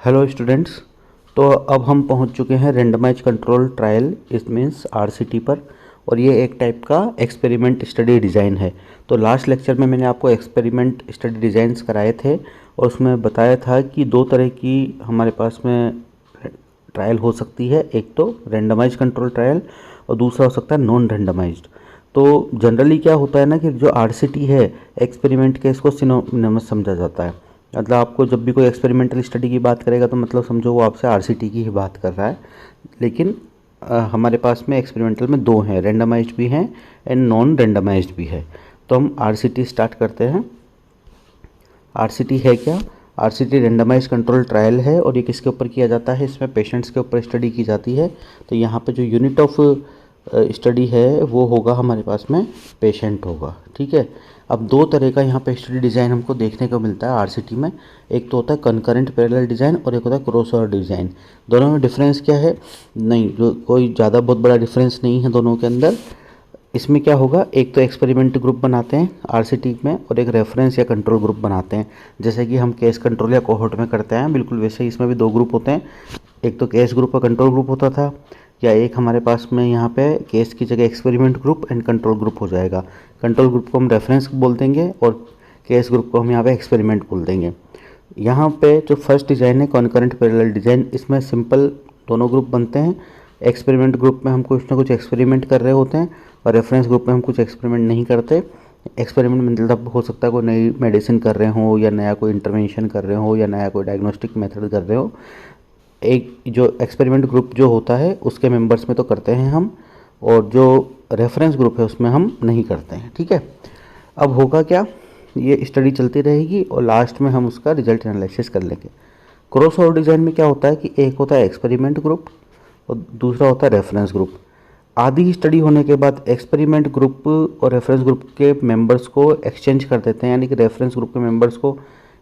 Hello students. तो अब हम पहुंच चुके हैं randomise control trial it means RCT पर, और ये एक टाइप का एक्सपेरिमेंट स्टडी डिज़ाइन है। तो लास्ट लेक्चर में मैंने आपको एक्सपेरिमेंट स्टडी डिज़ाइंस कराए थे और उसमें बताया था कि दो तरह की हमारे पास में ट्रायल हो सकती है, एक तो रेंडमाइज कंट्रोल ट्रायल और दूसरा हो सकता है नॉन रेंडमाइज्ड। तो जनरली क्या होता है ना कि जो आरसीटी है एक्सपेरिमेंट के इसको सिनोनिमस समझा जाता है। मतलब आपको जब भी कोई एक्सपेरिमेंटल स्टडी की बात करेगा तो मतलब समझो वो आपसे आरसीटी की ही बात कर रहा है। लेकिन हमारे पास में एक्सपेरिमेंटल में दो हैं, रेंडमाइज्ड भी हैं एंड नॉन रेंडमाइज्ड भी है। तो हम आरसीटी स्टार्ट करते हैं। आरसीटी है क्या? आरसीटी रेंडमाइज कंट्रोल ट्रायल है और ये किसके ऊपर किया जाता है? इसमें पेशेंट्स के ऊपर स्टडी की जाती है। तो यहाँ पे जो यूनिट ऑफ स्टडी है वो होगा हमारे पास में पेशेंट होगा। ठीक है। अब दो तरह का यहाँ पे स्टडी डिज़ाइन हमको देखने को मिलता है आरसीटी में। एक तो होता है कंकरेंट पैरेलल डिज़ाइन और एक होता है क्रॉसओवर डिज़ाइन। दोनों में डिफरेंस क्या है? नहीं, जो कोई ज़्यादा बहुत बड़ा डिफरेंस नहीं है दोनों के अंदर। इसमें क्या होगा, एक तो एक्सपेरिमेंट ग्रुप बनाते हैं आरसीटी में और एक रेफरेंस या कंट्रोल ग्रुप बनाते हैं। जैसे कि हम केस कंट्रोल या कोहोर्ट में करते हैं, बिल्कुल वैसे ही इसमें भी दो ग्रुप होते हैं। एक तो केस ग्रुप और कंट्रोल ग्रुप होता था, या एक हमारे पास में यहाँ पे केस की जगह experiment group and control group हो जाएगा। कंट्रोल ग्रुप को हम रेफरेंस बोल देंगे और केस ग्रुप को हम यहाँ पे एक्सपेरिमेंट बोल देंगे। यहाँ पे जो फर्स्ट डिज़ाइन है कॉन्करेंट पैरेलल डिज़ाइन, इसमें सिंपल दोनों ग्रुप बनते हैं। एक्सपेरिमेंट ग्रुप में हम कुछ ना कुछ एक्सपेरिमेंट कर रहे होते हैं और रेफरेंस ग्रुप में हम कुछ एक्सपेरिमेंट नहीं करते। एक्सपेरिमेंट में मतलब हो सकता है कोई नई मेडिसिन कर रहे हो या नया कोई इंटरवेंशन कर रहे हो या नया कोई डायग्नोस्टिक मेथड कर रहे हो। एक जो एक्सपेरिमेंट ग्रुप जो होता है उसके मेंबर्स में तो करते हैं हम, और जो रेफरेंस ग्रुप है उसमें हम नहीं करते हैं। ठीक है। अब होगा क्या, ये स्टडी चलती रहेगी और लास्ट में हम उसका रिजल्ट एनालिसिस कर लेंगे। क्रॉसओवर डिज़ाइन में क्या होता है कि एक होता है एक्सपेरिमेंट ग्रुप और दूसरा होता है रेफरेंस ग्रुप। आधी स्टडी होने के बाद एक्सपेरिमेंट ग्रुप और रेफरेंस ग्रुप के मेंबर्स को एक्सचेंज कर देते हैं, यानी कि रेफरेंस ग्रुप के मेंबर्स को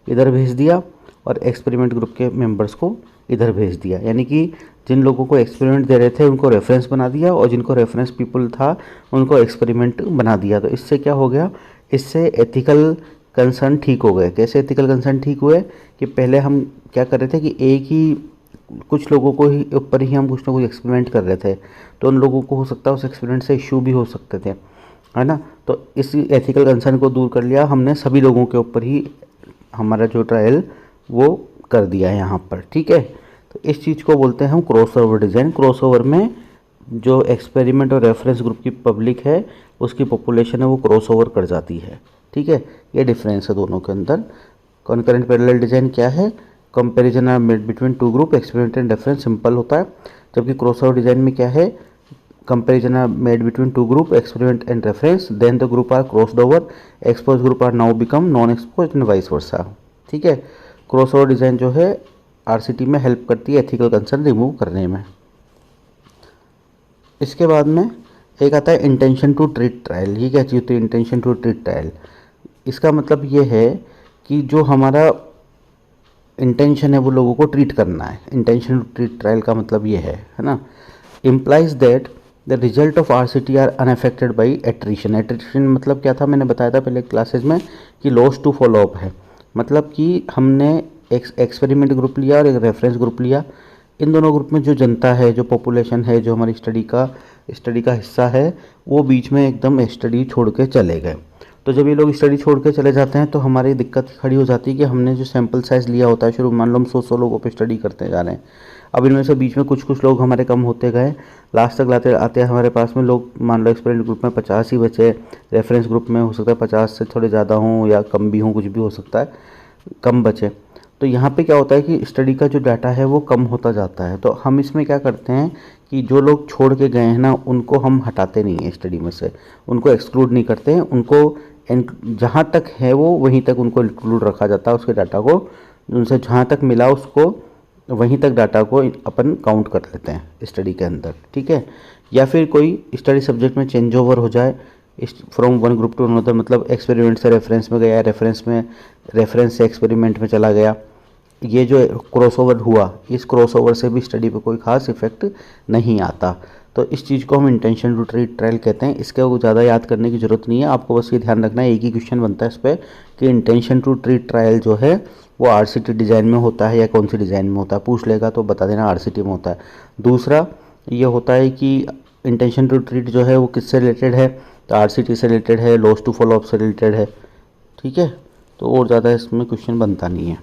इधर भेज दिया और एक्सपेरिमेंट ग्रुप के मेंबर्स को इधर भेज दिया। यानी कि जिन लोगों को एक्सपेरिमेंट दे रहे थे उनको रेफरेंस बना दिया और जिनको रेफरेंस पीपल था उनको एक्सपेरिमेंट बना दिया। तो इससे क्या हो गया, इससे एथिकल कंसर्न ठीक हो गए। कैसे एथिकल कंसर्न ठीक हुए कि पहले हम क्या कर रहे थे कि एक ही कुछ लोगों को ही ऊपर ही हम कुछ ना कुछ एक्सपेरिमेंट कर रहे थे, तो उन लोगों को हो सकता है उस एक्सपेरिमेंट से इशू भी हो सकते थे, है ना। तो इस एथिकल कंसर्न को दूर कर लिया हमने, सभी लोगों के ऊपर ही हमारा जो ट्रायल वो कर दिया है यहाँ पर। ठीक है। तो इस चीज़ को बोलते हैं हम क्रॉसओवर डिज़ाइन। क्रॉसओवर में जो एक्सपेरिमेंट और रेफरेंस ग्रुप की पब्लिक है उसकी पॉपुलेशन है वो क्रॉसओवर कर जाती है। ठीक है। ये डिफरेंस है दोनों के अंदर। कॉन्करेंट पैरेलल डिज़ाइन क्या है, comparison are made between two group, experiment and reference, simple होता है। जबकि क्रॉसओवर डिज़ाइन में क्या है, comparison are made between two group, experiment and reference, then the group are crossed over, expose group are now become non expose and vice versa. ठीक है। Crossover design जो है आरसीटी में हेल्प करती है एथिकल कंसर्न रिमूव करने में। इसके बाद में एक आता है इंटेंशन टू ट्रीट ट्रायल। ये क्या चीज़ होती है इंटेंशन टू ट्रीट ट्रायल? इसका मतलब ये है कि जो हमारा इंटेंशन है वो लोगों को ट्रीट करना है। इंटेंशन टू ट्रीट ट्रायल का मतलब ये है ना। Implies that the result of RCT are unaffected by attrition. Attrition मतलब क्या था, मैंने बताया था पहले क्लासेज में कि लॉस टू फॉलो अप है। मतलब कि हमने एक एक्सपेरिमेंट ग्रुप लिया और एक रेफरेंस ग्रुप लिया। इन दोनों ग्रुप में जो जनता है, जो पॉपुलेशन है, जो हमारी स्टडी का हिस्सा है, वो बीच में एकदम स्टडी छोड़ के चले गए। तो जब ये लोग स्टडी छोड़ के चले जाते हैं तो हमारी दिक्कत खड़ी हो जाती है कि हमने जो सैम्पल साइज़ लिया होता है, शुरू मान लो हम 100 लोगों पे स्टडी करते जा रहे हैं। अब इनमें से बीच में कुछ लोग हमारे कम होते गए, लास्ट तक लाते आते हमारे पास में लोग मान लो एक्सपेरिमेंट ग्रुप में 50 ही बचे, रेफरेंस ग्रुप में हो सकता है 50 से थोड़े ज़्यादा हों या कम भी हों, कुछ भी हो सकता है, कम बचे। तो यहाँ पे क्या होता है कि स्टडी का जो डाटा है वो कम होता जाता है। तो हम इसमें क्या करते हैं कि जो लोग छोड़ के गए हैं ना उनको हम हटाते नहीं हैं स्टडी में से, उनको एक्सक्लूड नहीं करते हैं, उनको जहाँ तक है वो वहीं तक उनको इंक्लूड रखा जाता है। उसके डाटा को उनसे जहाँ तक मिला उसको वहीं तक डाटा को अपन काउंट कर लेते हैं स्टडी के अंदर। ठीक है। या फिर कोई स्टडी सब्जेक्ट में चेंज ओवर हो जाए from one group to another, मतलब एक्सपेरिमेंट से रेफरेंस में गया, रेफरेंस से एक्सपेरिमेंट में चला गया, ये जो क्रॉसओवर हुआ, इस क्रॉसओवर से भी स्टडी पे कोई खास इफेक्ट नहीं आता। तो इस चीज़ को हम इंटेंशन टू ट्रीट ट्रायल कहते हैं। इसके ज़्यादा याद करने की ज़रूरत नहीं है, आपको बस ये ध्यान रखना है, एक ही क्वेश्चन बनता है इस पर कि इंटेंशन टू ट्रीट ट्रायल जो है वो आरसीटी डिज़ाइन में होता है या कौन सी डिज़ाइन में होता है, पूछ लेगा तो बता देना आरसीटी में होता है। दूसरा ये होता है कि इंटेंशन टू ट्रीट जो है वो किससे रिलेटेड है, तो आरसीटी से रिलेटेड है, लॉस टू फॉलो अप से रिलेटेड है। ठीक है, तो और ज़्यादा इसमें क्वेश्चन बनता नहीं है।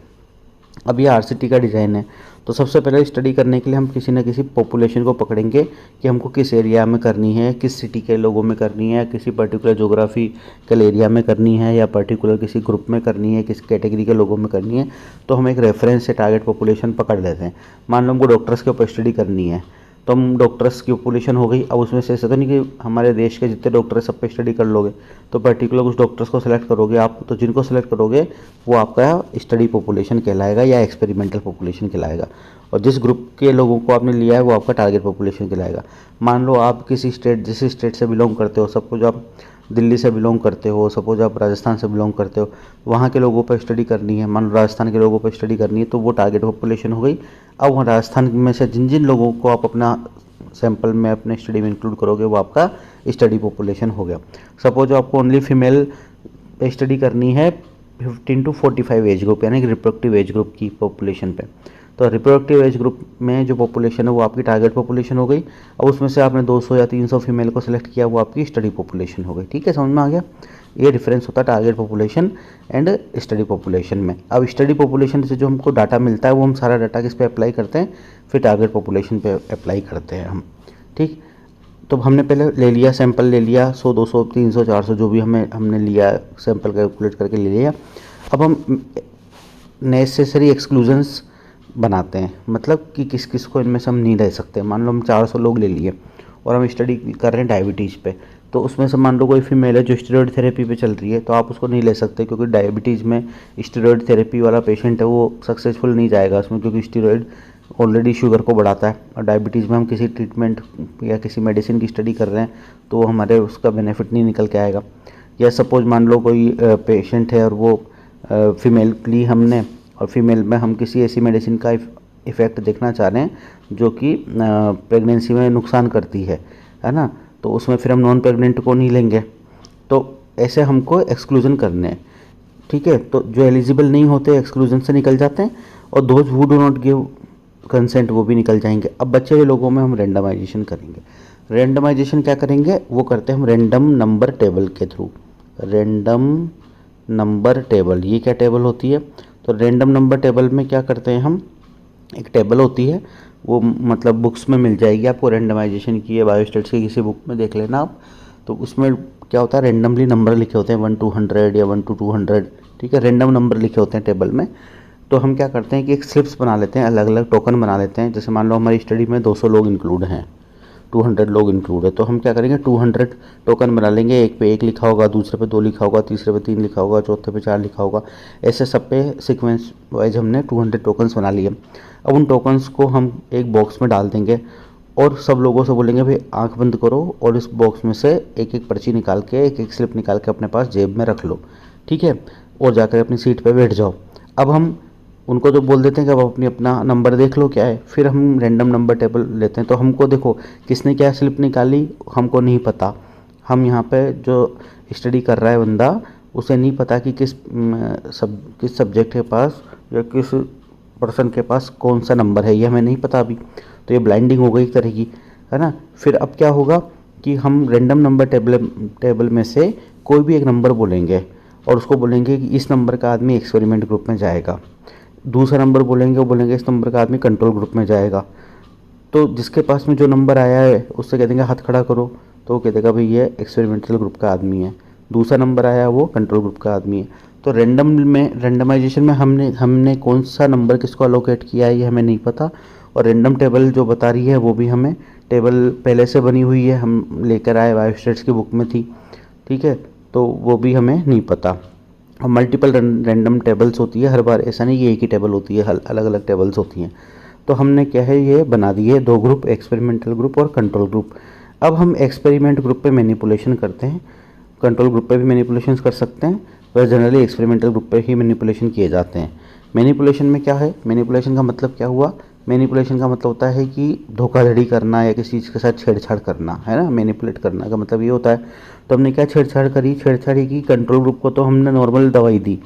अब ये आरसीटी का डिज़ाइन है, तो सबसे पहले स्टडी करने के लिए हम किसी न किसी पॉपुलेशन को पकड़ेंगे कि हमको किस एरिया में करनी है, किस सिटी के लोगों में करनी है, किसी पर्टिकुलर जोग्राफिकल एरिया में करनी है या पर्टिकुलर किसी ग्रुप में करनी है, किस कैटेगरी के लोगों में करनी है। तो हम एक रेफरेंस से टारगेट पॉपुलेशन पकड़ लेते हैं। मान लो हमको डॉक्टर्स के ऊपर स्टडी करनी है, तो हम डॉक्टर्स की पॉपुलेशन हो गई। अब उसमें से ऐसा तो नहीं कि हमारे देश के जितने डॉक्टर हैं सब पे स्टडी कर लोगे, तो पर्टिकुलर कुछ डॉक्टर्स को सिलेक्ट करोगे आप, तो जिनको सिलेक्ट करोगे वो आपका स्टडी पॉपुलेशन कहलाएगा या एक्सपेरिमेंटल पॉपुलेशन कहलाएगा, और जिस ग्रुप के लोगों को आपने लिया है वो आपका टारगेट पॉपुलेशन कहलाएगा। मान लो आप किसी स्टेट, जिस स्टेट से बिलोंग करते हो, सपोज आप दिल्ली से बिलोंग करते हो, सपोज आप राजस्थान से बिलोंग करते हो, वहाँ के लोगों पर स्टडी करनी है, मान लो राजस्थान के लोगों पर स्टडी करनी है, तो वो टारगेट पॉपुलेशन हो गई। अब वहाँ राजस्थान में से जिन जिन लोगों को आप अपना सैंपल में अपने स्टडी में इंक्लूड करोगे वो आपका स्टडी पॉपुलेशन हो गया। सपोज आपको ओनली फीमेल पे स्टडी करनी है 15 to 45 एज ग्रुप, यानी कि रिप्रोडक्टिव एज ग्रुप की पॉपुलेशन पे, तो रिप्रोडक्टिव एज ग्रुप में जो पॉपुलेशन है वो आपकी टारगेट पॉपुलेशन हो गई। अब उसमें से आपने 200 या 300 फीमेल को सिलेक्ट किया, वो आपकी स्टडी पॉपुलेशन हो गई। ठीक है, समझ में आ गया? ये डिफरेंस होता है target population and study population में। अब स्टडी पॉपुलेशन से जो हमको डाटा मिलता है वो हम सारा डाटा किस पे अप्लाई करते हैं, फिर टारगेट पॉपुलेशन पे अप्लाई करते हैं हम। ठीक, तो हमने पहले ले लिया, सैंपल ले लिया 100, 200, 300, 400 जो भी हमने लिया, सैंपल कैलकुलेट करके ले लिया। अब हम नेसेसरी एक्सक्लूजन्स बनाते हैं, मतलब कि किस किस को इनमें से हम नहीं ले सकते। मान लो हम 400 लोग ले लिए और हम स्टडी कर रहे हैं डायबिटीज़ पे, तो उसमें से मान लो कोई फीमेल है जो स्टेरॉयड थेरेपी पे चल रही है, तो आप उसको नहीं ले सकते, क्योंकि डायबिटीज़ में स्टेरॉयड थेरेपी वाला पेशेंट है वो सक्सेसफुल नहीं जाएगा उसमें, क्योंकि स्टेरॉयड ऑलरेडी शुगर को बढ़ाता है, और डायबिटीज़ में हम किसी ट्रीटमेंट या किसी मेडिसिन की स्टडी कर रहे हैं तो हमारे उसका बेनिफिट नहीं निकल के आएगा। या सपोज मान लो कोई पेशेंट है और वो फीमेल ली हमने, और फीमेल में हम किसी ऐसी मेडिसिन का इफ़ेक्ट देखना चाह रहे हैं जो कि प्रेगनेंसी में नुकसान करती है ना, तो उसमें फिर हम नॉन प्रेग्नेंट को नहीं लेंगे। तो ऐसे हमको एक्सक्लूजन करने हैं। ठीक है, तो जो एलिजिबल नहीं होते एक्सक्लूजन से निकल जाते हैं, और those who do not give consent वो भी निकल जाएंगे। अब बचे हुए लोगों में हम रेंडमाइजेशन करेंगे। रेंडमाइजेशन क्या करेंगे, वो करते हैं हम रैंडम नंबर टेबल के थ्रू। रैंडम नंबर टेबल, ये क्या टेबल होती है, तो रैंडम नंबर टेबल में क्या करते हैं हम, एक टेबल होती है वो मतलब बुक्स में मिल जाएगी आपको, रैंडमाइजेशन की है, बायोस्टैट्स की किसी बुक में देख लेना आप। तो उसमें क्या होता है, रैंडमली नंबर लिखे होते हैं 1 to 100 या 1 to 200। ठीक है, रैंडम नंबर लिखे होते हैं टेबल में। तो हम क्या करते हैं कि एक स्लिप्स बना लेते हैं, अलग अलग टोकन बना लेते हैं। जैसे मान लो हमारी स्टडी में 200 लोग इंक्लूड हैं, 200 लोग इंक्लूड है, तो हम क्या करेंगे 200 टोकन बना लेंगे। एक पे 1 लिखा होगा, दूसरे पे 2 लिखा होगा, तीसरे पे 3 लिखा होगा, चौथे पे 4 लिखा होगा, ऐसे सब पे सीक्वेंस वाइज हमने 200 टोकन्स बना लिए। अब उन टोकन्स को हम एक बॉक्स में डाल देंगे और सब लोगों से बोलेंगे भाई आंख बंद करो और इस बॉक्स में से एक एक पर्ची निकाल के, एक एक स्लिप निकाल के अपने पास जेब में रख लो। ठीक है, और जाकर अपनी सीट पे बैठ जाओ। अब हम उनको तो बोल देते हैं कि अब अपनी अपना नंबर देख लो क्या है, फिर हम रैंडम नंबर टेबल लेते हैं। तो हमको देखो किसने क्या स्लिप निकाली हमको नहीं पता, हम यहाँ पे जो स्टडी कर रहा है बंदा उसे नहीं पता कि किस सब्जेक्ट के पास या किस पर्सन के पास कौन सा नंबर है, ये हमें नहीं पता अभी। तो ये ब्लाइंडिंग हो गई एक तरह की, है ना। फिर अब क्या होगा कि हम रैंडम नंबर टेबल में से कोई भी एक नंबर बोलेंगे और उसको बोलेंगे कि इस नंबर का आदमी एक्सपेरिमेंट ग्रुप में जाएगा। दूसरा नंबर बोलेंगे, वो बोलेंगे इस नंबर का आदमी कंट्रोल ग्रुप में जाएगा। तो जिसके पास में जो नंबर आया है उससे कह देंगे हाथ खड़ा करो, तो वो कह देगा भाई ये एक्सपेरिमेंटल ग्रुप का आदमी है। दूसरा नंबर आया वो कंट्रोल ग्रुप का आदमी है। तो रैंडमाइजेशन में हमने कौन सा नंबर किसको अलोकेट किया है ये हमें नहीं पता, और रैंडम टेबल जो बता रही है वो भी हमें टेबल पहले से बनी हुई है, हम लेकर आए, बायोस्टैट्स की बुक में थी। ठीक है, तो वो भी हमें नहीं पता। और मल्टीपल रैंडम टेबल्स होती है, हर बार ऐसा नहीं कि एक ही टेबल होती है, अलग अलग टेबल्स होती हैं। तो हमने क्या है ये बना दिए 2 ग्रुप, एक्सपेरिमेंटल ग्रुप और कंट्रोल ग्रुप। अब हम एक्सपेरिमेंट ग्रुप पे मैनिपुलेशन करते हैं, कंट्रोल ग्रुप पे भी मैनिपुलेशन कर सकते हैं, पर जनरली एक्सपेरिमेंटल ग्रुप पे ही मैनिपुलेशन किए जाते हैं। मैनिपुलेशन में क्या है, मैनिपुलेशन का मतलब क्या हुआ मैनिपुलेशन का मतलब होता है कि धोखाधड़ी करना या किसी चीज़ के साथ छेड़छाड़ करना, है ना। मैनिपुलेट करना का मतलब ये होता है। तो हमने क्या छेड़छाड़ करी, छेड़छाड़ी की, कंट्रोल ग्रुप को तो हमने नॉर्मल दवाई दी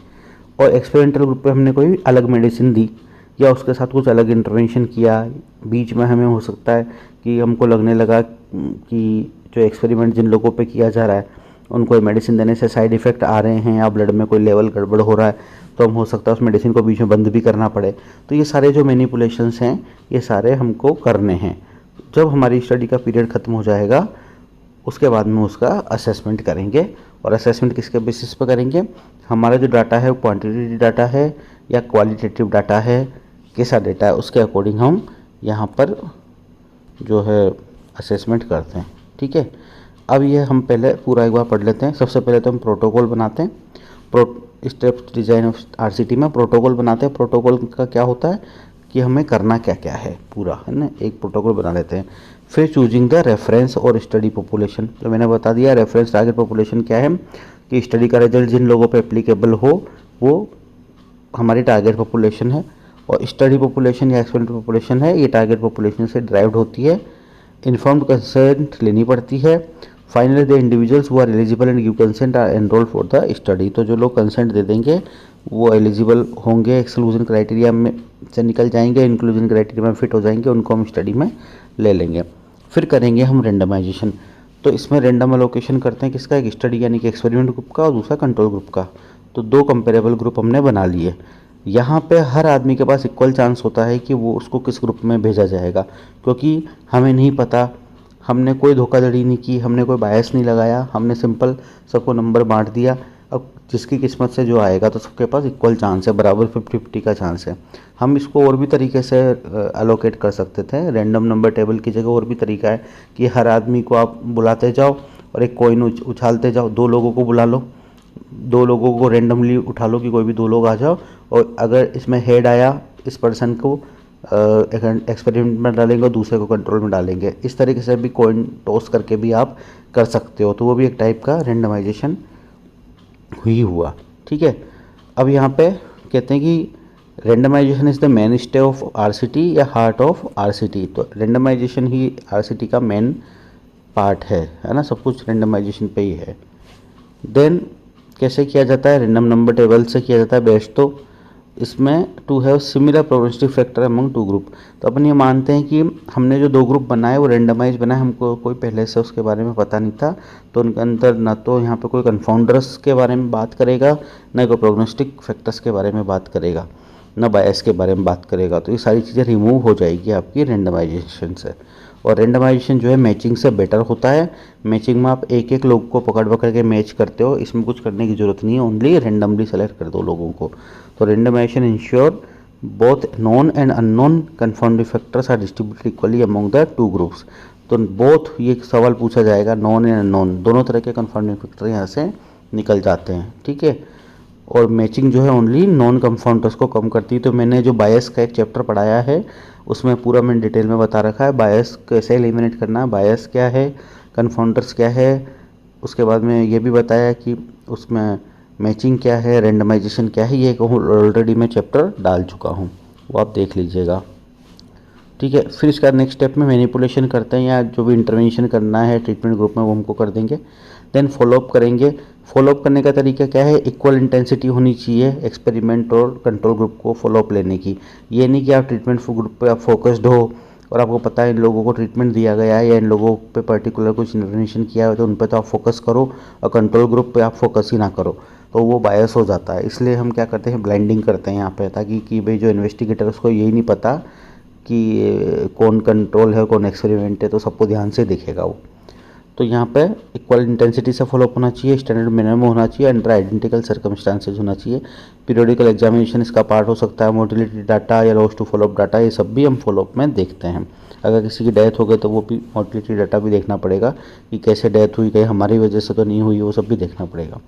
और एक्सपेरिमेंटल ग्रुप पे हमने कोई अलग मेडिसिन दी या उसके साथ कुछ अलग इंटरवेंशन किया। बीच में हमें हो सकता है कि हमको लगने लगा कि जो एक्सपेरिमेंट जिन लोगों पे किया जा रहा है उनको मेडिसिन देने से साइड इफ़ेक्ट आ रहे हैं या ब्लड में कोई लेवल गड़बड़ हो रहा है, तो हम हो सकता है उस मेडिसिन को बीच में बंद भी करना पड़े। तो ये सारे जो मैनिपुलेशंस हैं ये सारे हमको करने हैं। जब हमारी स्टडी का पीरियड ख़त्म हो जाएगा उसके बाद में उसका असेसमेंट करेंगे। और असेसमेंट किसके बेसिस पर करेंगे, हमारा जो डाटा है वो क्वांटिटेटिव डाटा है या क्वालिटेटिव डाटा है, कैसा डाटा है, उसके अकॉर्डिंग हम यहाँ पर जो है असेसमेंट करते हैं। ठीक है, अब ये हम पहले पूरा एक बार पढ़ लेते हैं। सबसे पहले तो हम प्रोटोकॉल बनाते हैं। स्टेप्स डिज़ाइन ऑफ आरसीटी में प्रोटोकॉल बनाते हैं। प्रोटोकॉल का क्या होता है कि हमें करना क्या क्या है पूरा, है ना, एक प्रोटोकॉल बना लेते हैं। फिर चूजिंग द रेफरेंस और स्टडी पॉपुलेशन, तो मैंने बता दिया रेफरेंस टारगेट पॉपुलेशन क्या है कि स्टडी का रिजल्ट जिन लोगों पे एप्लीकेबल हो वो हमारी टारगेट पॉपुलेशन है। और स्टडी पॉपुलेशन या एक्सपेरिमेंट पॉपुलेशन है, ये टारगेट पॉपुलेशन से ड्राइव्ड होती है। इन्फॉर्म्ड कंसेंट लेनी पड़ती है। Finally the individuals who are eligible and give consent are enrol for the study, तो जो लोग कंसेंट दे देंगे वो एलिजिबल होंगे, एक्सक्लूजन क्राइटेरिया में से निकल जाएंगे, इंक्लूजन क्राइटेरिया में फिट हो जाएंगे, उनको हम स्टडी में ले लेंगे। फिर करेंगे हम रेंडमाइजेशन। तो इसमें रेंडम एलोकेशन करते हैं किसका, एक स्टडी यानी कि एक्सपेरिमेंट ग्रुप का और दूसरा कंट्रोल ग्रुप का। तो दो कंपेरेबल ग्रुप हमने बना लिए। यहाँ पे हर आदमी के पास इक्वल चांस होता है कि वो उसको किस ग्रुप में भेजा जाएगा, क्योंकि हमें नहीं पता, हमने कोई धोखाधड़ी नहीं की, हमने कोई बायस नहीं लगाया, हमने सिंपल सबको नंबर बांट दिया। अब जिसकी किस्मत से जो आएगा तो सबके पास इक्वल चांस है, बराबर 50-50 का चांस है। हम इसको और भी तरीके से अलोकेट कर सकते थे। रैंडम नंबर टेबल की जगह और भी तरीका है कि हर आदमी को आप बुलाते जाओ और एक कॉइन उछालते जाओ, दो लोगों को बुला लो, दो लोगों को रेंडमली उठा लो कि कोई भी दो लोग आ जाओ, और अगर इसमें हेड आया इस पर्सन को एक्सपेरिमेंट में डालेंगे और दूसरे को कंट्रोल में डालेंगे। इस तरीके से भी कॉइन टॉस करके भी आप कर सकते हो, तो वो भी एक टाइप का रेंडमाइजेशन ही हुआ। ठीक है, अब यहाँ पे कहते हैं कि randomisation is the main stay of RCT या हार्ट ऑफ आरसीटी। तो रेंडमाइजेशन ही आरसीटी का मेन पार्ट है ना, सब कुछ रेंडमाइजेशन पे ही है। देन कैसे किया जाता है, रैंडम नंबर टेबल से किया जाता है बेस्ट। तो इसमें to have similar probability factor among two group. तो अपन ये मानते हैं कि हमने जो दो ग्रुप बनाए वो रेंडमाइज बनाए, हमको कोई पहले से उसके बारे में पता नहीं था, तो उनके अंदर ना तो यहाँ पे कोई कन्फाउंडर्स के बारे में बात करेगा, ना कोई प्रोग्नोस्टिक फैक्टर्स के बारे में बात करेगा, ना बायस के बारे में बात करेगा। तो ये सारी चीज़ें रिमूव हो जाएगी आपकी रेंडमाइजेशन से। और रेंडमाइजेशन जो है मैचिंग से बेटर होता है। मैचिंग में आप एक एक लोग को पकड़ पकड़ के मैच करते हो, इसमें कुछ करने की ज़रूरत नहीं है, ओनली रेंडमली सेलेक्ट कर दो लोगों को। तो randomisation ensure both known and unknown confounding factors are distributed equally among the two groups. तो बोथ ये सवाल पूछा जाएगा, नॉन एंड अननोन दोनों तरह के कन्फाउंडिंग फैक्टर यहाँ से निकल जाते हैं। ठीक है, और मैचिंग जो है ओनली नॉन कंफाउंडर्स को कम करती है। तो मैंने जो बायस का एक चैप्टर पढ़ाया है उसमें पूरा मैंने डिटेल में बता रखा है बायस कैसे एलिमिनेट करना है, बायस क्या है, कन्फाउंडर्स क्या है। उसके बाद में ये भी बताया कि उसमें मैचिंग क्या है, रेंडमाइजेशन क्या है, ये ऑलरेडी मैं चैप्टर डाल चुका हूँ, वो आप देख लीजिएगा। ठीक है, फिर इसका नेक्स्ट स्टेप में मैनिपुलेशन करते हैं या जो भी इंटरवेंशन करना है ट्रीटमेंट ग्रुप में वो हमको कर देंगे। देन फॉलोअप करेंगे। फॉलोअप करने का तरीका क्या है, इक्वल इंटेंसिटी होनी चाहिए एक्सपेरिमेंट और कंट्रोल ग्रुप को फॉलोअप लेने की। ये नहीं कि आप ट्रीटमेंट ग्रुप पे आप फोकस्ड हो और आपको पता है इन लोगों को ट्रीटमेंट दिया गया है या इन लोगों पे पर्टिकुलर कुछ इंटरवेंशन किया है तो उन पर तो आप फोकस करो और कंट्रोल ग्रुप पे आप फोकस ही ना करो, तो वो बायस हो जाता है। इसलिए हम क्या करते हैं, ब्लाइंडिंग करते हैं यहाँ पे, ताकि कि भाई जो इन्वेस्टिगेटर उसको यही नहीं पता कि कौन कंट्रोल है कौन एक्सपेरिमेंट है, तो सबको ध्यान से देखेगा वो। तो यहाँ पे इक्वल इंटेंसिटी से फॉलोअप होना चाहिए, स्टैंडर्ड मिनिमम होना चाहिए, अंडर आइडेंटिकल सर्कमस्टांसेज होना चाहिए। पीरियोडिकल एग्जामिनेशन इसका पार्ट हो सकता है, मोटिलिटी डाटा या लॉस टू फॉलोअप डाटा, ये सब भी हम फॉलोअप में देखते हैं। अगर किसी की डेथ हो गई तो वो भी मोटिलिटी डाटा भी देखना पड़ेगा कि कैसे डेथ हुई, कहीं हमारी वजह से तो नहीं हुई, वो सब भी देखना पड़ेगा।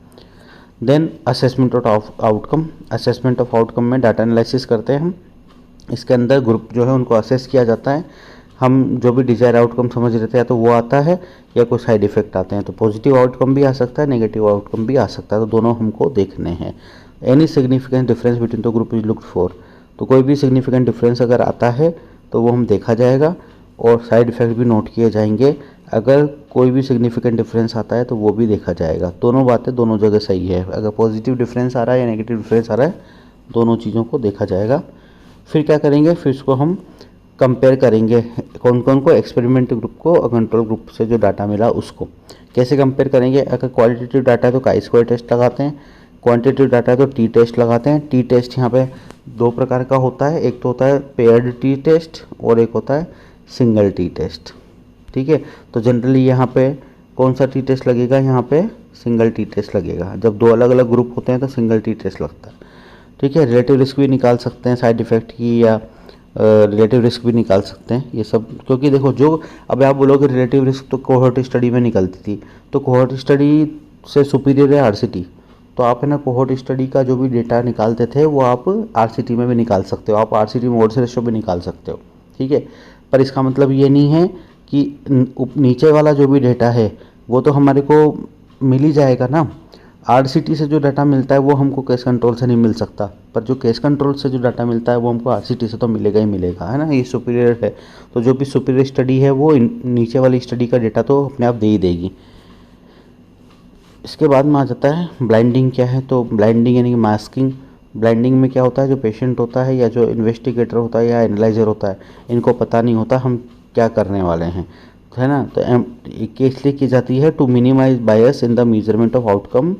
Then assessment of outcome. Assessment of outcome में डाटा एनालिसिस करते हैं हम। इसके अंदर ग्रुप जो है उनको असेस किया जाता है, हम जो भी डिजायर आउटकम समझ रहे थे या तो वो आता है या कोई साइड इफेक्ट आते हैं। तो पॉजिटिव आउटकम भी आ सकता है, नेगेटिव आउटकम भी आ सकता है, तो दोनों हमको देखने हैं। Any significant difference between the group is looked for. तो कोई भी सिग्निफिकेंट डिफरेंस अगर आता है तो वो हम देखा जाएगा और साइड इफ़ेक्ट भी नोट किए जाएंगे। अगर कोई भी सिग्निफिकेंट डिफरेंस आता है तो वो भी देखा जाएगा। दोनों बातें दोनों जगह सही है, अगर पॉजिटिव डिफरेंस आ रहा है या नेगेटिव डिफरेंस आ रहा है, दोनों चीज़ों को देखा जाएगा। फिर क्या करेंगे, फिर इसको हम कंपेयर करेंगे कौन कौन को, एक्सपेरिमेंट ग्रुप को और कंट्रोल ग्रुप से जो डाटा मिला उसको। कैसे कंपेयर करेंगे, अगर क्वालिटेटिव डाटा है तो काई स्क्वायर टेस्ट लगाते हैं, क्वांटिटेटिव डाटा है तो टी टेस्ट लगाते हैं। टी टेस्ट यहाँ पे दो प्रकार का होता है, एक तो होता है पेयर्ड टी टेस्ट और एक होता है सिंगल टी टेस्ट। ठीक है, तो जनरली यहाँ पे कौन सा टी टेस्ट लगेगा, यहाँ पे सिंगल टी टेस्ट लगेगा। जब दो अलग अलग ग्रुप होते हैं तो सिंगल टी टेस्ट लगता है। ठीक है, रिलेटिव रिस्क भी निकाल सकते हैं साइड इफ़ेक्ट की, या रिलेटिव रिस्क भी निकाल सकते हैं ये सब, क्योंकि देखो जो अब आप बोलोगे रिलेटिव रिस्क तो कोहोर्ट स्टडी में निकलती थी, तो कोहोर्ट स्टडी से सुपीरियर है आरसीटी, तो आप है ना कोहोर्ट स्टडी का जो भी डेटा निकालते थे वो आप आरसीटी में भी निकाल सकते हो, आप आरसीटी में ऑड्स रेशियो भी निकाल सकते हो। ठीक है, पर इसका मतलब ये नहीं है कि नीचे वाला जो भी डेटा है वो तो हमारे को मिल ही जाएगा ना। आरसीटी से जो डाटा मिलता है वो हमको केस कंट्रोल से नहीं मिल सकता, पर जो केस कंट्रोल से जो डाटा मिलता है वो हमको आरसीटी से तो मिलेगा ही मिलेगा, है ना, ये सुपीरियर है। तो जो भी सुपीरियर स्टडी है वो नीचे वाली स्टडी का डेटा तो अपने आप दे ही देगी। इसके बाद में आ जाता है ब्लाइंडिंग क्या है, तो ब्लाइंडिंग यानी कि मास्किंग। ब्लाइंडिंग में क्या होता है, जो पेशेंट होता है या जो इन्वेस्टिगेटर होता है या एनालाइजर होता है, इनको पता नहीं होता हम क्या करने वाले हैं, है ना। तो केस लिए की जाती है to minimize bias in the measurement of outcome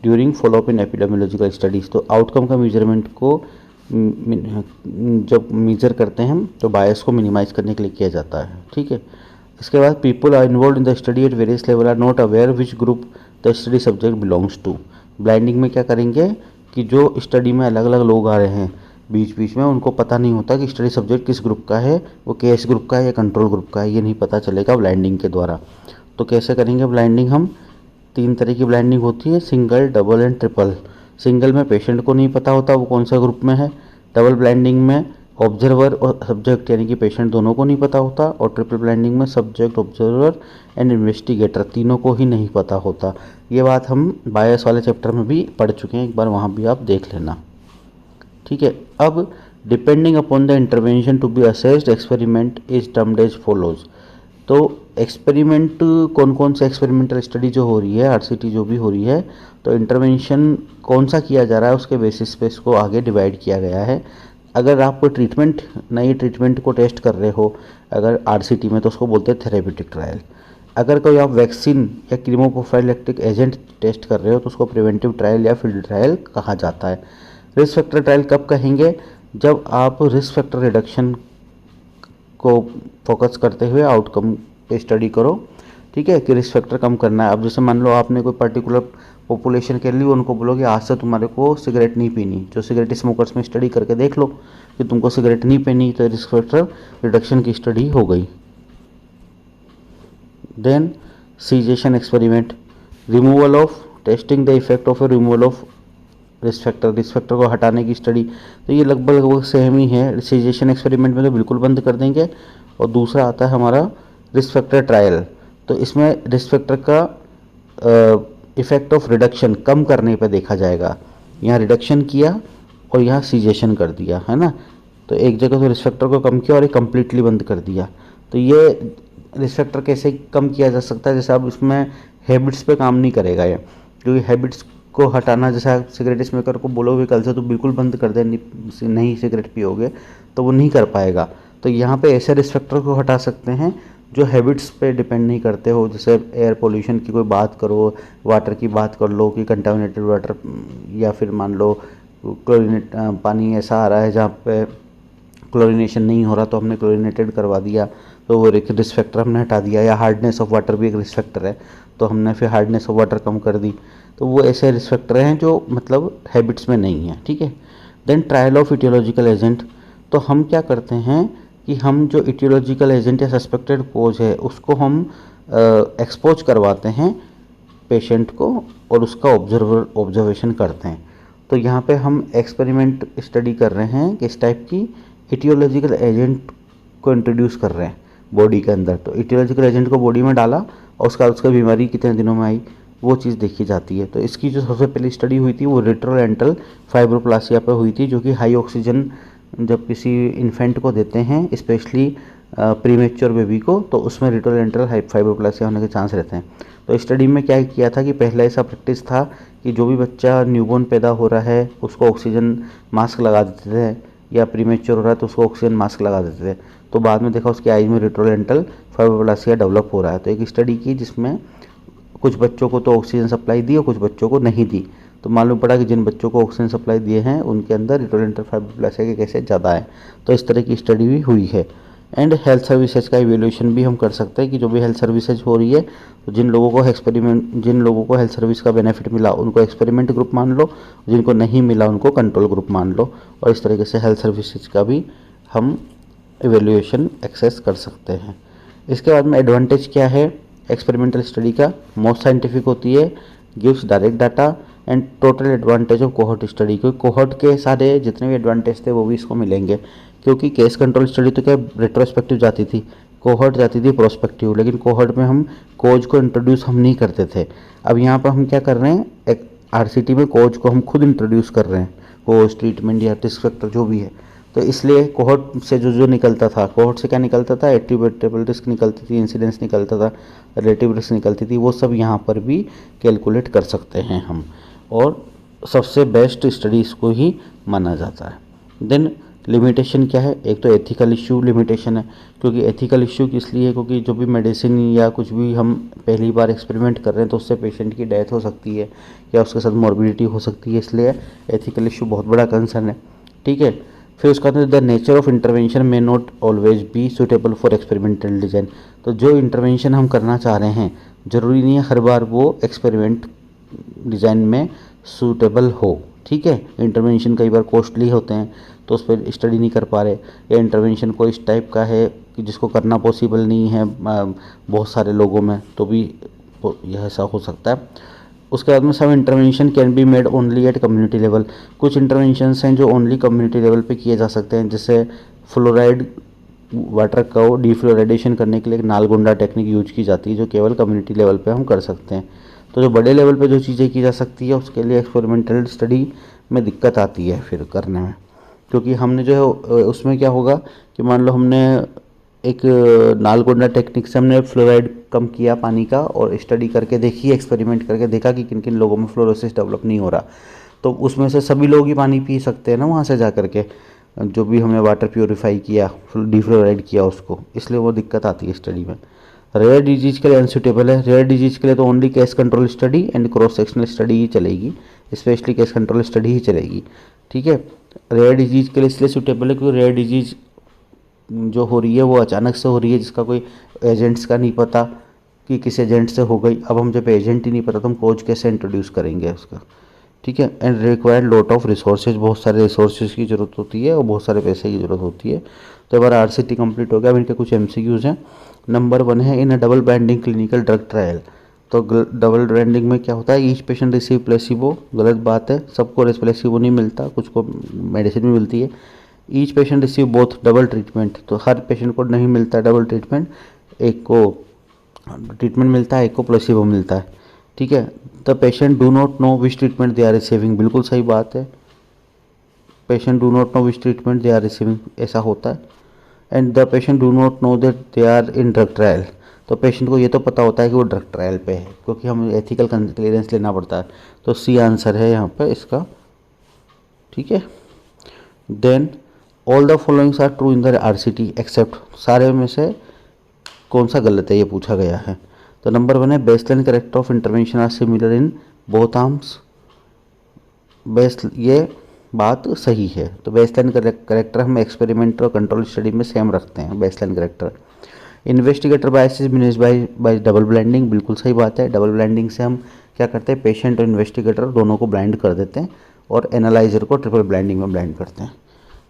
during followup in epidemiological studies. तो आउटकम का मेजरमेंट को जब मेजर करते हैं हम तो बायस को मिनिमाइज करने के लिए किया जाता है। ठीक है, इसके बाद people are involve in the study at various level are not aware which group the study subject belongs to. Blinding में क्या करेंगे कि जो स्टडी में अलग अलग लोग आ रहे हैं बीच बीच में, उनको पता नहीं होता कि स्टडी सब्जेक्ट किस ग्रुप का है, वो केस ग्रुप का है या कंट्रोल ग्रुप का है, ये नहीं पता चलेगा ब्लाइंडिंग के द्वारा। तो कैसे करेंगे ब्लाइंडिंग हम, तीन तरह की ब्लाइंडिंग होती है, single, double and triple. Single में पेशेंट को नहीं पता होता वो कौन सा ग्रुप में है, डबल ब्लाइंडिंग में ऑब्जर्वर और सब्जेक्ट यानी कि पेशेंट दोनों को नहीं पता होता, और ट्रिपल ब्लाइंडिंग में सब्जेक्ट, ऑब्जर्वर एंड इन्वेस्टिगेटर तीनों को ही नहीं पता होता। ये बात हम बायस वाले चैप्टर में भी पढ़ चुके हैं, एक बार वहाँ भी आप देख लेना। ठीक है, अब depending upon the intervention to be assessed experiment is termed as follows. तो एक्सपेरिमेंट कौन कौन से एक्सपेरिमेंटल स्टडी जो हो रही है, आरसीटी जो भी हो रही है, तो इंटरवेंशन कौन सा किया जा रहा है उसके बेसिस पे इसको आगे डिवाइड किया गया है। अगर आप कोई ट्रीटमेंट, नई ट्रीटमेंट को टेस्ट कर रहे हो अगर आरसीटी में, तो उसको बोलते हैं थेरेप्यूटिक ट्रायल। अगर कोई आप वैक्सीन या कीमोप्रोफाइलैक्टिक एजेंट टेस्ट कर रहे हो तो उसको प्रिवेंटिव ट्रायल या फील्ड ट्रायल कहा जाता है। रिस्क फैक्टर ट्रायल कब कहेंगे, जब आप रिस्क फैक्टर रिडक्शन को फोकस करते हुए आउटकम पे स्टडी करो। ठीक है, कि रिस्क फैक्टर कम करना है। अब जैसे मान लो आपने कोई पर्टिकुलर पॉपुलेशन के लिए उनको बोलोगे आज से तुम्हारे को सिगरेट नहीं पीनी, जो सिगरेट स्मोकर्स में स्टडी करके देख लो कि तुमको सिगरेट नहीं पीनी, तो रिस्क फैक्टर रिडक्शन की स्टडी हो गई। Then cessation experiment, removal of, testing the effect of a removal of risk factor को हटाने की स्टडी। तो ये लगभग सेम ही है। सीजेशन एक्सपेरिमेंट में तो बिल्कुल बंद कर देंगे, और दूसरा आता है हमारा रिस्क फैक्टर ट्रायल। तो इसमें रिस्क फैक्टर का इफेक्ट ऑफ रिडक्शन कम करने पे देखा जाएगा। यहाँ रिडक्शन किया और यहाँ सीजेशन कर दिया, है ना। तो एक जगह तो रिस्क फैक्टर को कम किया और एक कम्प्लीटली बंद कर दिया। तो ये रिस्क फैक्टर कैसे कम किया जा सकता है, जैसे अब इसमें हैबिट्स पे काम नहीं करेगा ये, क्योंकि हैबिट्स को हटाना, जैसे आप सिगरेट स्मोकर को बोलोगे कल से तो बिल्कुल बंद कर दे, नहीं सिगरेट पियोगे, तो वो नहीं कर पाएगा। तो यहाँ पे ऐसे रिस्क फैक्टर को हटा सकते हैं जो हैबिट्स पे डिपेंड नहीं करते हो। जैसे एयर पोल्यूशन की कोई बात करो, वाटर की बात कर लो कि कंटामिनेटेड वाटर, या फिर मान लो क्लोरिनेट पानी ऐसा आ रहा है जहाँ पे क्लोरिनेशन नहीं हो रहा तो हमने क्लोरिनेटेड करवा दिया, तो वो एक रिस्क फैक्टर हमने हटा दिया। या हार्डनेस ऑफ वाटर भी एक रिस्क फैक्टर है, तो हमने फिर हार्डनेस ऑफ वाटर कम कर दी। तो वो ऐसे रिस्क फैक्टर हैं जो मतलब हैबिट्स में नहीं है। ठीक है, then trial of etiological agent. तो हम क्या करते हैं कि हम जो इटियोलॉजिकल एजेंट या सस्पेक्टेड कोज है उसको हम एक्सपोज करवाते हैं पेशेंट को, और उसका ऑब्जर्वेशन करते हैं। तो यहाँ पे हम एक्सपेरिमेंट स्टडी कर रहे हैं किस टाइप की, इटियोलॉजिकल एजेंट को इंट्रोड्यूस कर रहे हैं बॉडी के अंदर। तो इटियोलॉजिकल एजेंट को बॉडी में डाला और उसका बीमारी कितने दिनों में आई, वो चीज़ देखी जाती है। तो इसकी जो सबसे पहली स्टडी हुई थी वो रेट्रोलेंटल फाइब्रोप्लासिया पे हुई थी, जो कि हाई ऑक्सीजन जब किसी इन्फेंट को देते हैं, स्पेशली प्रीमेच्योर बेबी को, तो उसमें रेट्रोलेंट्रल फाइब्रोप्लासिया होने के चांस रहते हैं। तो स्टडी में क्या किया था कि पहले ऐसा प्रैक्टिस था कि जो भी बच्चा न्यूबॉर्न पैदा हो रहा है उसको ऑक्सीजन मास्क लगा देते थे, या प्रीमेच्योर हो रहा है तो उसको ऑक्सीजन मास्क लगा देते थे। तो बाद में देखा उसकी आईज में रेट्रोलेंट्रल फाइब्रोप्लासिया डेवलप हो रहा है। तो एक स्टडी की जिसमें कुछ बच्चों को तो ऑक्सीजन सप्लाई दी और कुछ बच्चों को नहीं दी। तो मालूम पड़ा कि जिन बच्चों को ऑक्सीजन सप्लाई दिए हैं उनके अंदर रेट्रोलेंट्रल फाइब्रोप्लासिया के केसेस ज़्यादा है। तो इस तरह की स्टडी भी हुई है। एंड हेल्थ सर्विसेज का इवेल्यूशन भी हम कर सकते हैं कि जो भी हेल्थ सर्विसेज हो रही है, तो जिन लोगों को हेल्थ सर्विस का बेनिफिट मिला उनको एक्सपेरिमेंट ग्रुप मान लो, जिनको नहीं मिला उनको कंट्रोल ग्रुप मान लो, और इस तरीके से हेल्थ सर्विसेज का भी हम इवेल्यूएशन एक्सेस कर सकते हैं। इसके बाद में एडवांटेज क्या है एक्सपेरिमेंटल स्टडी का? मोस्ट साइंटिफिक होती है, gives direct data, and total advantage of cohort study. क्योंकि कोहॉर्ट के सारे जितने भी एडवांटेज थे वो भी इसको मिलेंगे, क्योंकि केस कंट्रोल स्टडी तो क्या रेट्रोस्पेक्टिव जाती थी, कोहॉर्ट जाती थी प्रोस्पेक्टिव। लेकिन कोहॉर्ट में हम कोज को इंट्रोड्यूस हम नहीं करते थे। अब यहाँ पर हम क्या कर रहे हैं, एक आरसीटी में कोज को हम खुद इंट्रोड्यूस कर रहे हैं, कोज ट्रीटमेंट या रिस्क फैक्टर जो भी है। तो इसलिए कोहॉर्ट से जो निकलता था, कोहॉर्ट से क्या निकलता था, एट्रीब्यूटेबल रिस्क निकलती थी, इंसिडेंस निकलता था, रिलेटिव रिस्क निकलती थी, वो सब यहाँ पर भी कैलकुलेट कर सकते हैं हम, और सबसे बेस्ट स्टडी इसको ही माना जाता है। देन लिमिटेशन क्या है? एक तो एथिकल इश्यू लिमिटेशन है, क्योंकि एथिकल इश्यू किस लिए? क्योंकि जो भी मेडिसिन या कुछ भी हम पहली बार एक्सपेरिमेंट कर रहे हैं तो उससे पेशेंट की डेथ हो सकती है या उसके साथ मॉर्बिडिटी हो सकती है, इसलिए एथिकल इश्यू बहुत बड़ा कंसर्न है। ठीक है, फिर उसका the nature of intervention may not always be suitable for experimental design. तो जो इंटरवेंशन हम करना चाह रहे हैं ज़रूरी नहीं है हर बार वो एक्सपेरिमेंट डिज़ाइन में सूटेबल हो। ठीक है, इंटरवेंशन कई बार कॉस्टली होते हैं तो उस पर स्टडी नहीं कर पा रहे, या इंटरवेंशन को इस टाइप का है कि जिसको करना पॉसिबल नहीं है बहुत सारे लोगों में, तो भी यह ऐसा हो सकता है। उसके बाद में सब intervention can be made only at community level. कुछ इंटरवेंशंस हैं जो ओनली कम्युनिटी लेवल पे किए जा सकते हैं, जैसे फ्लोराइड वाटर को डिफ्लोराइडेशन करने के लिए एक नालगुंडा टेक्निक यूज की जाती है, जो केवल कम्युनिटी लेवल पे हम कर सकते हैं। तो जो बड़े लेवल पे जो चीज़ें की जा सकती है उसके लिए एक्सपेरिमेंटल स्टडी में दिक्कत आती है फिर करने में, क्योंकि हमने जो है उसमें क्या होगा कि मान लो हमने एक नालगोंडा टेक्निक से हमने फ्लोराइड कम किया पानी का, और स्टडी करके देखी, एक्सपेरिमेंट करके देखा कि किन किन लोगों में फ्लोरोसिस डेवलप नहीं हो रहा, तो उसमें से सभी लोग ही पानी पी सकते हैं ना वहाँ से जा करके, जो भी हमने वाटर प्योरीफाई किया, डिफ्लोराइड किया उसको, इसलिए वो दिक्कत आती है स्टडी में। रेयर डिजीज के लिए अनसूटेबल है। रेयर डिजीज के लिए तो only case control study and cross sectional study ही चलेगी, स्पेशली केस कंट्रोल स्टडी ही चलेगी। ठीक है, रेयर डिजीज के लिए इसलिए सूटेबल है क्योंकि रेयर डिजीज जो हो रही है वो अचानक से हो रही है, जिसका कोई एजेंट्स का नहीं पता कि किस एजेंट से हो गई। अब हम जब एजेंट ही नहीं पता तो हम कोज कैसे इंट्रोड्यूस करेंगे उसका। ठीक है, and required lot of resources, बहुत सारे रिसोर्सेज की ज़रूरत होती है और बहुत सारे पैसे की ज़रूरत होती है। तो हमारा आरसीटी कंप्लीट हो गया। अब इनके कुछ एमसीक्यूज़ हैं। नंबर 1 है in a double blinding clinical drug trial. तो डबल ब्लाइंडिंग में क्या होता है, ईच पेशेंट रिसीव प्लेसिबो, गलत बात है, सबको प्लेसिबो नहीं मिलता, कुछ को मेडिसिन भी मिलती है। Each patient receive both double treatment, तो हर पेशेंट को नहीं मिलता डबल ट्रीटमेंट, एक को ट्रीटमेंट मिलता है, एक को प्लेसिबो मिलता है। ठीक है, the patient do not know which treatment they are receiving, बिल्कुल सही बात है, patient do not know which treatment they are receiving, ऐसा होता है। And the patient do not know that they are in drug trial, तो patient को ये तो पता होता है कि वो ड्रग ट्रायल पे है, क्योंकि हमें एथिकल क्लियरेंस लेना पड़ता है। तो सी आंसर है यहाँ पे इसका। ठीक है, then all the followings are true in the RCT except, सारे में से कौन सा गलत है ये पूछा गया है। तो नंबर 1 है baseline character of intervention are similar in both arms, ये बात सही है। तो बेसलाइन कैरेक्टर हम एक्सपेरिमेंट और कंट्रोल स्टडी में सेम रखते हैं, baseline character. Investigator bias is manage by double blinding, बिल्कुल सही बात है। डबल ब्लाइंडिंग से हम क्या करते हैं, पेशेंट और इन्वेस्टिगेटर दोनों को ब्लाइंड कर देते हैं और एनालाइजर को ट्रिपल ब्लाइंडिंग में ब्लाइंड करते हैं।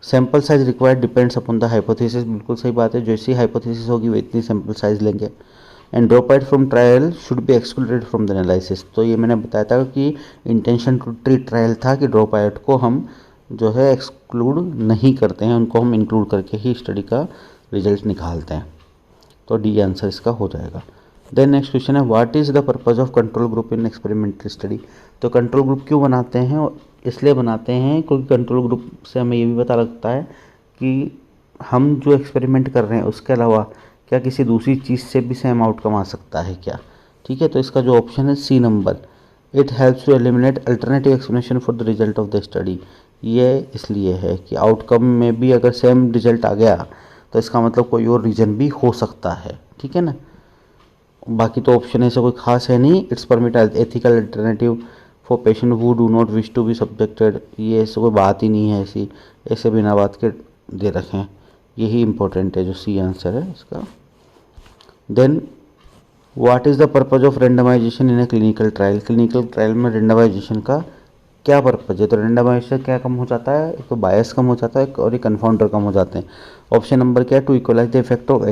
Sample size required depends upon the hypothesis, बिल्कुल सही बात है, जैसी हाइपोथेसिस होगी वो इतनी सैम्पल साइज लेंगे। And drop out from trial should be excluded from the analysis, तो ये मैंने बताया था कि इंटेंशन टू ट्रीट ट्रायल था कि ड्रॉप आउट को हम जो है एक्सक्लूड नहीं करते हैं, उनको हम इंक्लूड करके ही स्टडी का रिजल्ट निकालते हैं। तो डी आंसर इसका हो जाएगा। देन नेक्स्ट क्वेश्चन है what is the purpose of control group in experimental study. तो कंट्रोल ग्रुप क्यों बनाते हैं, इसलिए बनाते हैं क्योंकि कंट्रोल ग्रुप से हमें ये भी पता लगता है कि हम जो एक्सपेरिमेंट कर रहे हैं उसके अलावा क्या किसी दूसरी चीज़ से भी सेम आउटकम आ सकता है क्या। ठीक है, तो इसका जो ऑप्शन है C number, it helps to eliminate alternative explanation for the result of the study. ये इसलिए है कि आउटकम में भी अगर सेम रिजल्ट आ गया तो इसका मतलब कोई और रीज़न भी हो सकता है। ठीक है ना, बाकी तो ऑप्शन ऐसा कोई खास है नहीं। It's permit ethical alternative for patient who do not wish to be subjected, ये ऐसे कोई बात ही नहीं है ऐसी, ऐसे बिना बात के दे रखे हैं। यही इंपॉर्टेंट है, जो सी आंसर है इसका। Then what is the purpose of randomization in a clinical trial. Clinical trial में रेंडमाइजेशन का क्या पर्पज है। तो रेंडमाइजेशन क्या कम हो जाता है, एक तो बायस कम हो जाता है और एक कन्फाउंडर कम हो जाते हैं। ऑप्शन नंबर क्या है, to equalize the effect of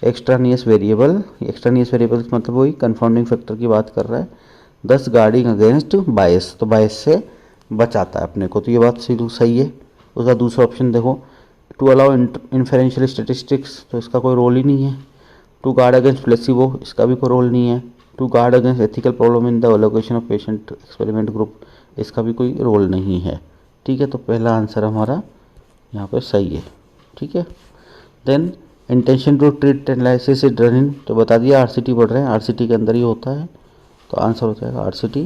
extraneous variable. Extraneous variable मतलब वही कन्फाउंडिंग फैक्टर की बात कर रहा है। 10 गार्डिंग अगेंस्ट बायस, तो बायस से बचाता है अपने को, तो ये बात सही है। उसका दूसरा ऑप्शन देखो, टू अलाउ इन्फेरेंशियल स्टेटिस्टिक्स, तो इसका कोई रोल ही नहीं है। टू गार्ड अगेंस्ट प्लेसिबो, इसका भी कोई रोल नहीं है। To guard against ethical problem in the allocation of patient experiment group, इसका भी कोई रोल नहीं है। ठीक है, तो पहला आंसर हमारा यहाँ पे सही है। ठीक है, then intention to treat analysis is done in, तो बता दिया आरसीटी पढ़ रहे हैं, आरसीटी के अंदर ही होता है, तो आंसर हो जाएगा RCT.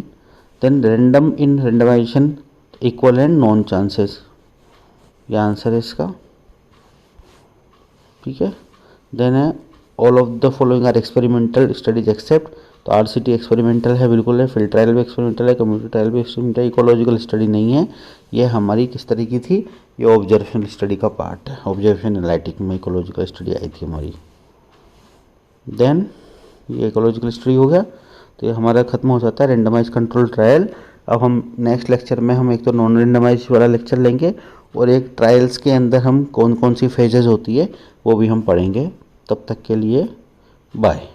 Then random in randomization equal and non chances, ये आंसर है इसका। ठीक है, देन है all of the following are experimental studies except, तो आरसीटी एक्सपेरिमेंटल है, बिल्कुल है। फील्ड ट्रायल भी एक्सपेरिमेंटल है, कम्युनिटी ट्रायल भी एक्सपेरिमेंटल है, इकोलॉजिकल स्टडी नहीं है। ये हमारी किस तरह की थी, ये ऑब्जर्वेशनल स्टडी का पार्ट है। ऑब्जर्वेशन एनालिटिक में इकोलॉजिकल स्टडी आई थी हमारी। देन ये इकोलॉजिकल स्टडी हो गया, तो ये हमारा खत्म हो जाता है रेंडमाइज कंट्रोल ट्रायल। अब हम नेक्स्ट लेक्चर में हम एक तो नॉन रेंडमाइज वाला लेक्चर लेंगे और एक ट्रायल्स के अंदर हम कौन कौन सी फेजेस होती है वो भी हम पढ़ेंगे। तब तक के लिए बाय।